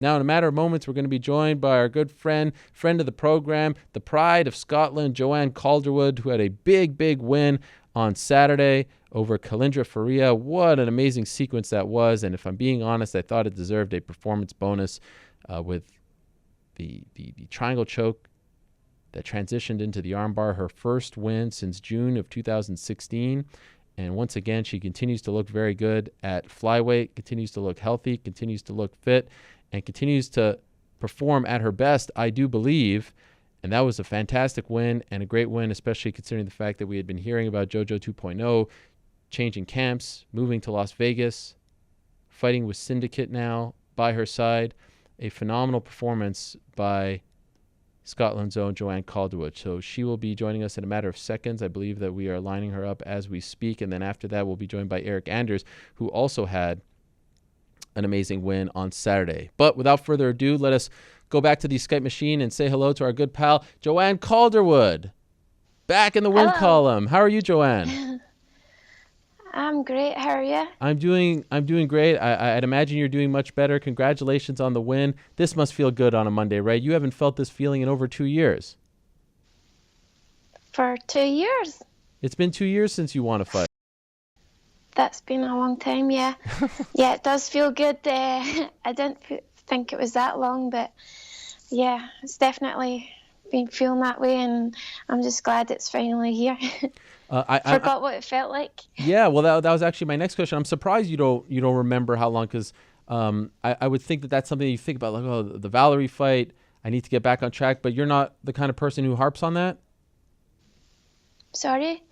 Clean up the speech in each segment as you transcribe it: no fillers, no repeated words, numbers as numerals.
Now, in a matter of moments, we're going to be joined by our good friend of the program, the pride of Scotland, Joanne Calderwood, who had a big win on Saturday over Kalindra Faria. What an amazing sequence that was. And if I'm being honest, I thought it deserved a performance bonus with the triangle choke that transitioned into the armbar, her first win since June of 2016. And once again, she continues to look very good at flyweight, continues to look healthy, continues to look fit, and continues to perform at her best, I do believe. And that was a fantastic win and a great win, especially considering the fact that we had been hearing about JoJo 2.0, changing camps, moving to Las Vegas, fighting with Syndicate now by her side. A phenomenal performance by Scotland's own Joanne Calderwood. So she will be joining us in a matter of seconds. I believe that we are lining her up as we speak. And then after that, we'll be joined by Eric Anders, who also had an amazing win on Saturday. But without further ado, let us go back to the Skype machine and say hello to our good pal, Joanne Calderwood, back in the win column. How are you, Joanne? I'm great. How are you? I'm doing great. I'd imagine you're doing much better. Congratulations on the win. This must feel good on a Monday, right? You haven't felt this feeling in over 2 years. For 2 years? It's been 2 years since you won a fight. That's been a long time, yeah. Yeah, it does feel good. I didn't think it was that long, but yeah, it's definitely been feeling that way, and I'm just glad it's finally here. I forgot what it felt like. Yeah, well, that was actually my next question. I'm surprised you don't remember how long, because I would think that that's something you think about, like, oh, the Valerie fight, I need to get back on track, but you're not the kind of person who harps on that? Sorry?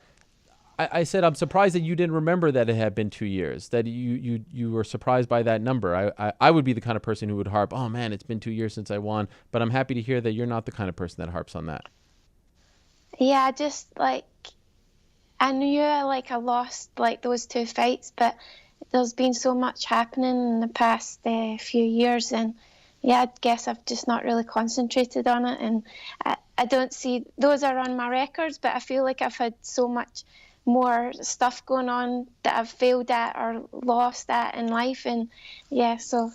I said I'm surprised that you didn't remember that it had been 2 years, that you were surprised by that number. I would be the kind of person who would harp, oh man, it's been 2 years since I won, but I'm happy to hear that you're not the kind of person that harps on that. Yeah, just like, I knew I lost like those 2 fights, but there's been so much happening in the past few years, and yeah, I guess I've just not really concentrated on it, and I don't see, those are on my records, but I feel like I've had so much more stuff going on that I've failed at or lost at in life, and yeah, so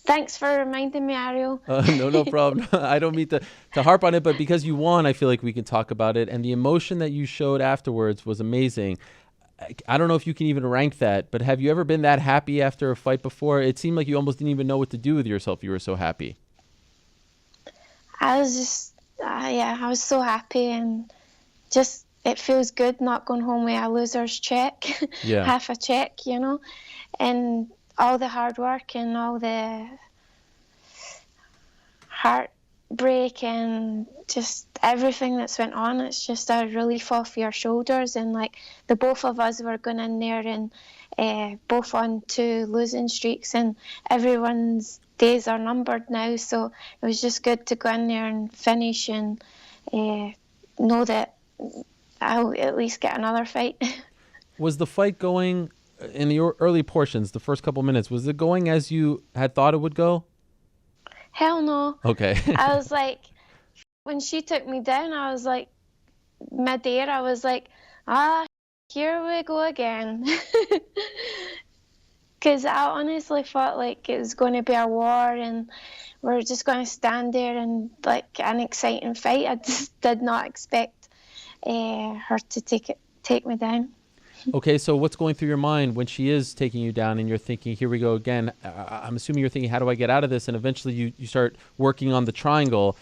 thanks for reminding me, Ariel. No problem. I don't mean to harp on it, but because you won, I feel like we can talk about it, and the emotion that you showed afterwards was amazing. I don't know if you can even rank that, but have you ever been that happy after a fight before? It seemed like you almost didn't even know what to do with yourself. You were so happy. I was just, I was so happy, and just, it feels good not going home with a loser's check, Yeah. half a check, and all the hard work and all the heartbreak and just everything that's went on, it's just a relief off your shoulders. And like, the both of us were going in there and both on 2 losing streaks, and everyone's days are numbered now, so it was just good to go in there and finish and know that I'll at least get another fight. Was the fight going, in the early portions, the first couple minutes, was it going as you had thought it would go? Hell no. Okay. I was like, when she took me down, I was like, mid-air, I was like, here we go again. Because I honestly thought like it was going to be a war and we're just going to stand there and like an exciting fight. I just did not expect her to take me down. Okay, so what's going through your mind when she is taking you down and you're thinking, here we go again? I'm assuming you're thinking, how do I get out of this? And eventually you start working on the triangle.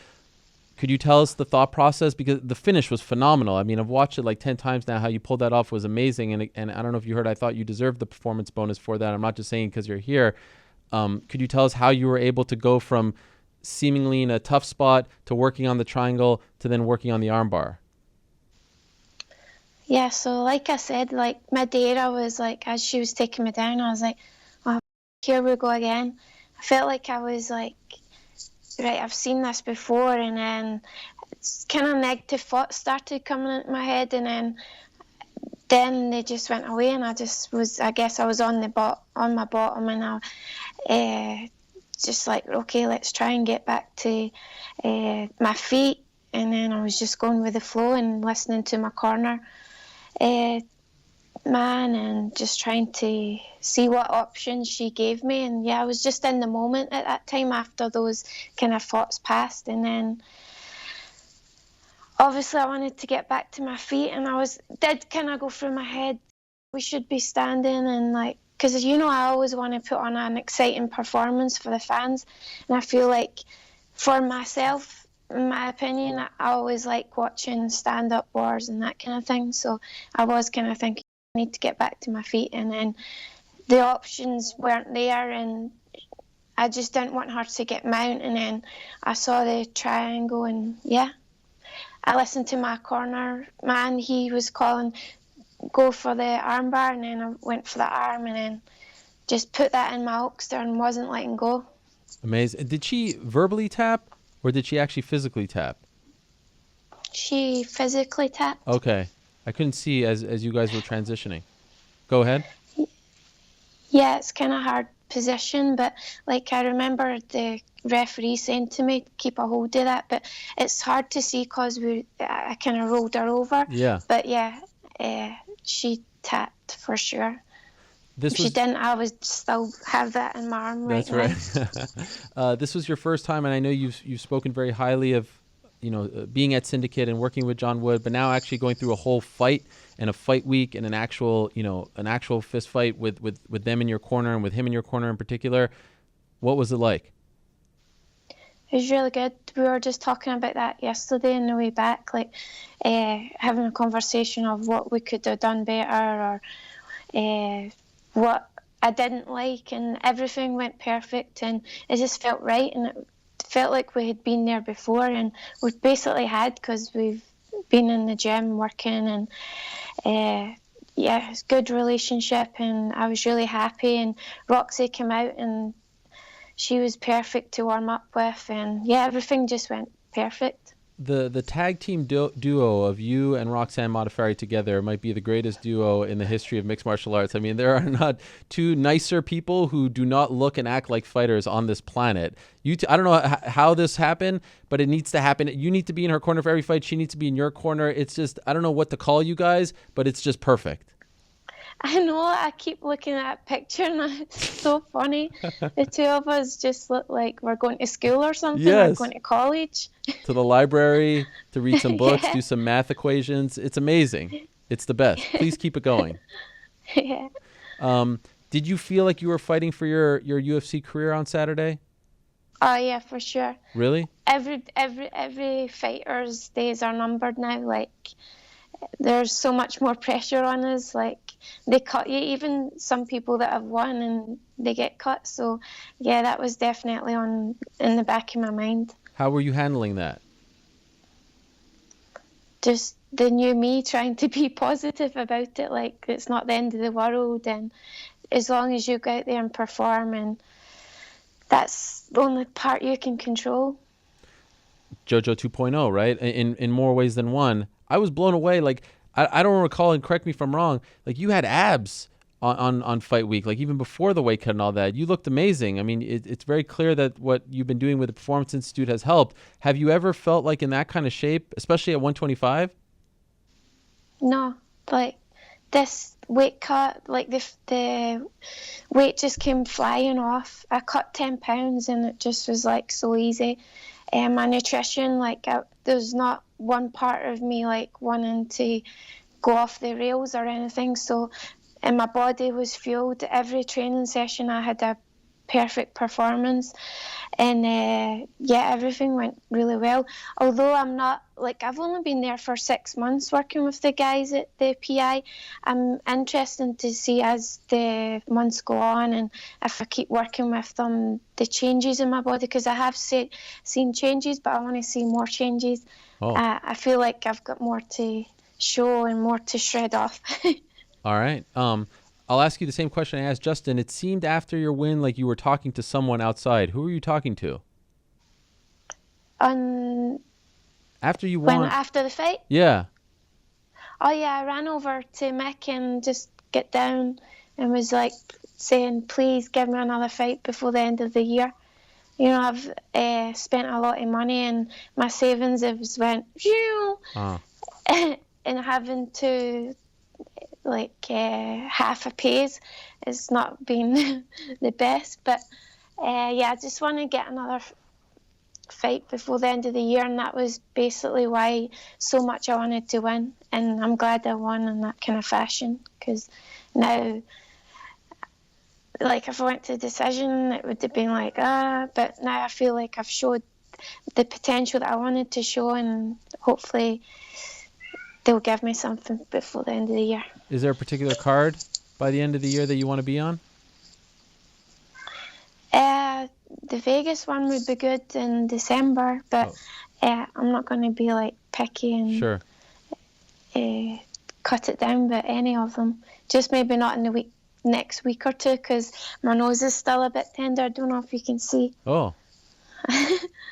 Could you tell us the thought process? Because the finish was phenomenal. I mean, I've watched it like 10 times now. How you pulled that off was amazing. And I don't know if you heard, I thought you deserved the performance bonus for that. I'm not just saying because you're here. Could you tell us how you were able to go from seemingly in a tough spot to working on the triangle to then working on the armbar? Yeah, so like I said, like mid-air, I was like, as she was taking me down, I was like, oh, here we go again. I felt like I was like, right, I've seen this before, and then it's kind of negative thoughts started coming into my head, and then they just went away, and I guess I was on my bottom, and I just like, okay, let's try and get back to my feet, and then I was just going with the flow and listening to my corner. man and just trying to see what options she gave me. And yeah, I was just in the moment at that time after those kind of thoughts passed. And then obviously I wanted to get back to my feet, and did kind of go through my head, we should be standing, and like, because I always want to put on an exciting performance for the fans, and I feel like for myself, in my opinion, I always like watching stand-up wars and that kind of thing. So I was kind of thinking I need to get back to my feet, and then the options weren't there, and I just didn't want her to get mount. And then I saw the triangle, and yeah, I listened to my corner man. He was calling, go for the armbar, and then I went for the arm, and then just put that in my oxter and wasn't letting go. Amazing. Did she verbally tap, or did she actually physically tap? She physically tapped. Okay. I couldn't see as you guys were transitioning. Go ahead. Yeah, it's kind of hard position, but like I remember the referee saying to me, keep a hold of that, but it's hard to see because I kind of rolled her over. Yeah. But yeah, she tapped for sure. If she didn't, I would still have that in my arm right now. That's right. This was your first time, and I know you've spoken very highly of being at Syndicate and working with John Wood, but now actually going through a whole fight and a fight week and an actual fist fight with them in your corner and with him in your corner in particular. What was it like? It was really good. We were just talking about that yesterday on the way back, like having a conversation of what we could have done better, or what I didn't like, and everything went perfect, and it just felt right, and it felt like we had been there before, and we basically had, because we've been in the gym working, and yeah, it's a good relationship, and I was really happy. And Roxy came out, and she was perfect to warm up with, and yeah, everything just went perfect. The tag team duo of you and Roxanne Modafferi together might be the greatest duo in the history of mixed martial arts. I mean, there are not two nicer people who do not look and act like fighters on this planet. I don't know how this happened, but it needs to happen. You need to be in her corner for every fight. She needs to be in your corner. It's just, I don't know what to call you guys, but it's just perfect. I know, I keep looking at that picture, and it's so funny. The two of us just look like we're going to school or something, yes. or going to college. To the library, to read some books, yeah. Do some math equations. It's amazing. It's the best. Please keep it going. Yeah. Did you feel like you were fighting for your UFC career on Saturday? Oh, yeah, for sure. Really? Every fighter's days are numbered now. Like, there's so much more pressure on us. Like, they cut you, even some people that have won, and they get cut. So yeah, that was definitely in the back of my mind. How were you handling that? Just the new me, trying to be positive about it, like it's not the end of the world, and as long as you go out there and perform, and that's the only part you can control. JoJo 2.0, right? In more ways than one. I was blown away. Like, I don't recall, and correct me if I'm wrong, like you had abs on fight week, like even before the weight cut and all that. You looked amazing. I mean, it's very clear that what you've been doing with the Performance Institute has helped. Have you ever felt like in that kind of shape, especially at 125? No, like this weight cut, like the weight just came flying off. I cut 10 pounds and it just was like so easy. And my nutrition, like there's not one part of me like wanting to go off the rails or anything. So, and my body was fueled. Every training session I had a perfect performance, and yeah, everything went really well. Although I'm not, like, I've only been there for 6 months working with the guys at the PI. I'm interested to see as the months go on, and if I keep working with them, the changes in my body, because I have seen changes, but I want to see more changes. I feel like I've got more to show and more to shred off. All right. I'll ask you the same question I asked Justin. It seemed after your win like you were talking to someone outside. Who were you talking to? After you won. After the fight? Yeah. Oh, yeah, I ran over to Mick and just get down and was like saying, please give me another fight before the end of the year. You know, I've spent a lot of money, and my savings have went, and having to like half a pace. It's not been the best, but yeah, I just want to get another fight before the end of the year, and that was basically why so much I wanted to win, and I'm glad I won in that kind of fashion, because now, like, if I went to decision, it would have been like, but now I feel like I've showed the potential that I wanted to show, and hopefully they'll give me something before the end of the year. Is there a particular card by the end of the year that you want to be on? The Vegas one would be good in December, but I'm not going to be like picky and Sure. Cut it down, but any of them. Just maybe not in the next week or two, because my nose is still a bit tender. I don't know if you can see. Oh.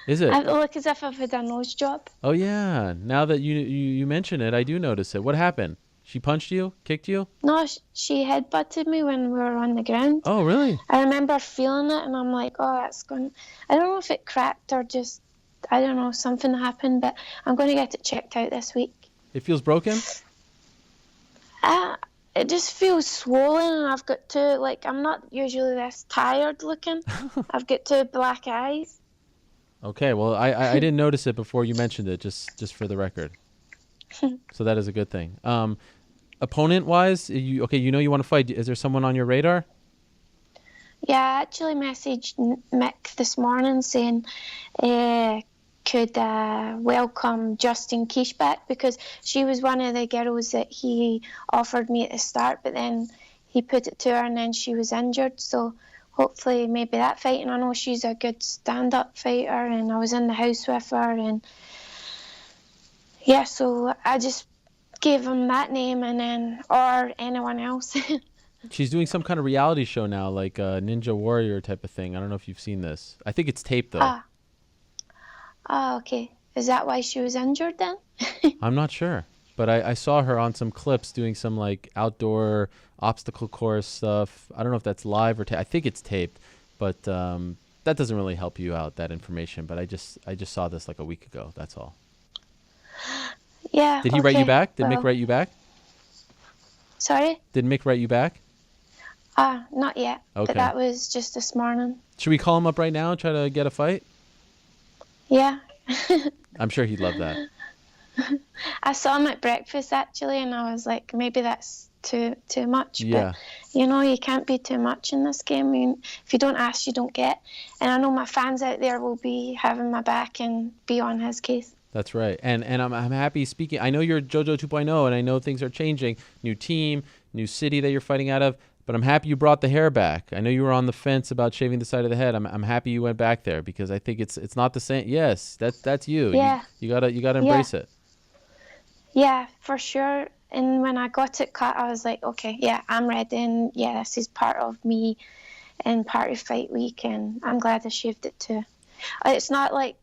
Is it? I look as if I've had a nose job. Oh, yeah. Now that you mention it, I do notice it. What happened? She punched you? Kicked you? No, she headbutted me when we were on the ground. Oh, really? I remember feeling it, and I'm like, oh, that's going... I don't know if it cracked or just, I don't know, something happened, but I'm going to get it checked out this week. It feels broken? It just feels swollen, and I've got two, like, I'm not usually this tired looking. I've got two black eyes. Okay, well, I didn't notice it before you mentioned it, just for the record. So that is a good thing. Opponent-wise, you want to fight. Is there someone on your radar? Yeah, I actually messaged Mick this morning saying could welcome Justine Kish back, because she was one of the girls that he offered me at the start, but then he put it to her and then she was injured. So hopefully maybe that fight, and I know she's a good stand-up fighter, and I was in the house with her, and yeah, so I just gave him that name, and then, or anyone else. She's doing some kind of reality show now, like a Ninja Warrior type of thing. I don't know if you've seen this. I think it's taped, though. Okay. Is that why she was injured then? I'm not sure. But I saw her on some clips doing some, like, outdoor obstacle course stuff. I don't know if that's live or I think it's taped. But that doesn't really help you out, that information. But I just saw this like a week ago. That's all. Yeah. Did he write you back? Did Mick write you back? Sorry? Did Mick write you back? Not yet. Okay. But that was just this morning. Should we call him up right now and try to get a fight? Yeah. I'm sure he'd love that. I saw him at breakfast, actually, and I was like, maybe that's too much. Yeah. But, you can't be too much in this game. I mean, if you don't ask, you don't get. And I know my fans out there will be having my back and be on his case. That's right. And I'm happy speaking. I know you're JoJo 2.0, and I know things are changing. New team, new city that you're fighting out of. But I'm happy you brought the hair back. I know you were on the fence about shaving the side of the head. I'm happy you went back there, because I think it's not the same. Yes, that's you. Yeah. You gotta embrace it. Yeah, for sure. And when I got it cut, I was like, okay, yeah, I'm ready. And yeah, this is part of me and part of Fight Week. And I'm glad I shaved it too. It's not like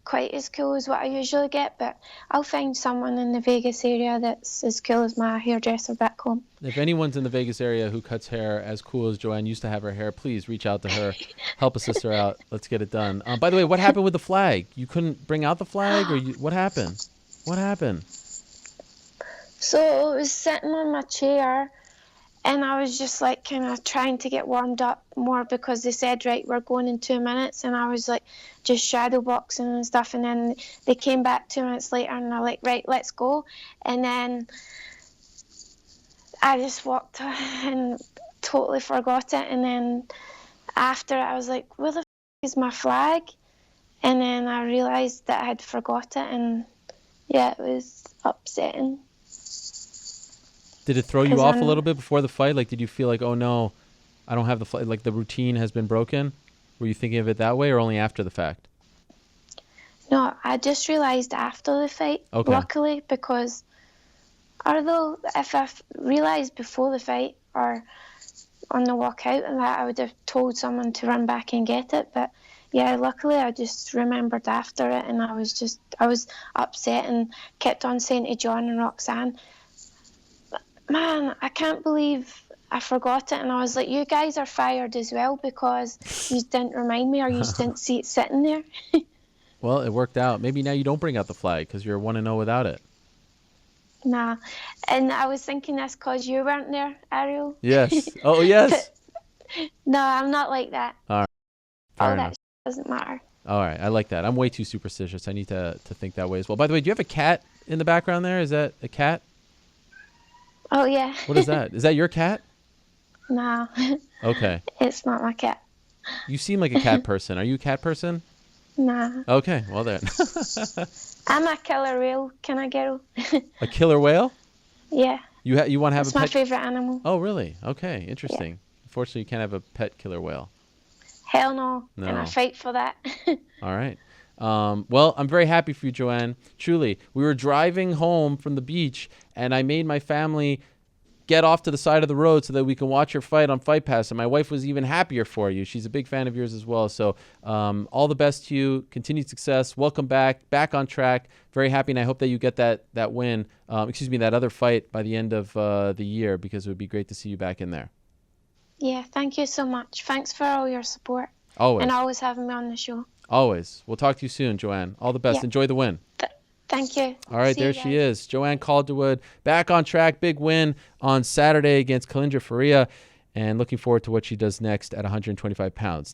quite as cool as what I usually get, but I'll find someone in the Vegas area that's as cool as my hairdresser back home. If anyone's in the Vegas area who cuts hair as cool as Joanne used to have her hair, please reach out to her. Help a sister out. Let's get it done. By the way, what happened with the flag? You couldn't bring out the flag, or what happened? What happened? So it was sitting on my chair, and I was just like kind of trying to get warmed up more, because they said, right, we're going in 2 minutes, and I was like just shadow boxing and stuff, and then they came back 2 minutes later, and they're like, right, let's go. And then I just walked and totally forgot it, and then after I was like, where the is my flag? And then I realized that I had forgot it, and yeah, it was upsetting. Did it throw you off a little bit before the fight? Like, did you feel like, oh no, I don't have the flag, like the routine has been broken? Were you thinking of it that way, or only after the fact? No, I just realized after the fight, okay. Luckily, because although if I realized before the fight or on the walk out and that, I would have told someone to run back and get it. But yeah, luckily I just remembered after it, and I was upset and kept on saying to John and Roxanne, man, I can't believe I forgot it. And I was like, you guys are fired as well, because you didn't remind me, or you just didn't see it sitting there. Well, it worked out. Maybe now you don't bring out the flag because you're 1-0 without it. Nah. And I was thinking this because you weren't there, Ariel. Yes. Oh, yes. No, I'm not like that. All right. Fair All enough. that doesn't matter. All right. I like that. I'm way too superstitious. I need to think that way as well. By the way, do you have a cat in the background there? Is that a cat? Oh, yeah. What is that? Is that your cat? No. Okay. It's not my cat. You seem like a cat person. Are you a cat person? Nah. Okay. Well, then. I'm a killer whale kind of girl. A killer whale? Yeah. You want to have It's a my pet? favorite animal. Oh, really? Okay. Interesting. Unfortunately, you can't have a pet killer whale. Hell no. No. And I fight for that. All right. Well, I'm very happy for you, Joanne. Truly, we were driving home from the beach, and I made my family get off to the side of the road so that we can watch your fight on Fight Pass. And my wife was even happier for you. She's a big fan of yours as well. So all the best to you. Continued success. Welcome back on track. Very happy, and I hope that you get that win, that other fight by the end of the year, because it would be great to see you back in there. Yeah, thank you so much. Thanks for all your support. Always. And always having me on the show. Always. We'll talk to you soon, Joanne. All the best. Yeah. Enjoy the win. Thank you. All right, there she is. Joanne Calderwood, back on track. Big win on Saturday against Kalindra Faria, and looking forward to what she does next at 125 pounds.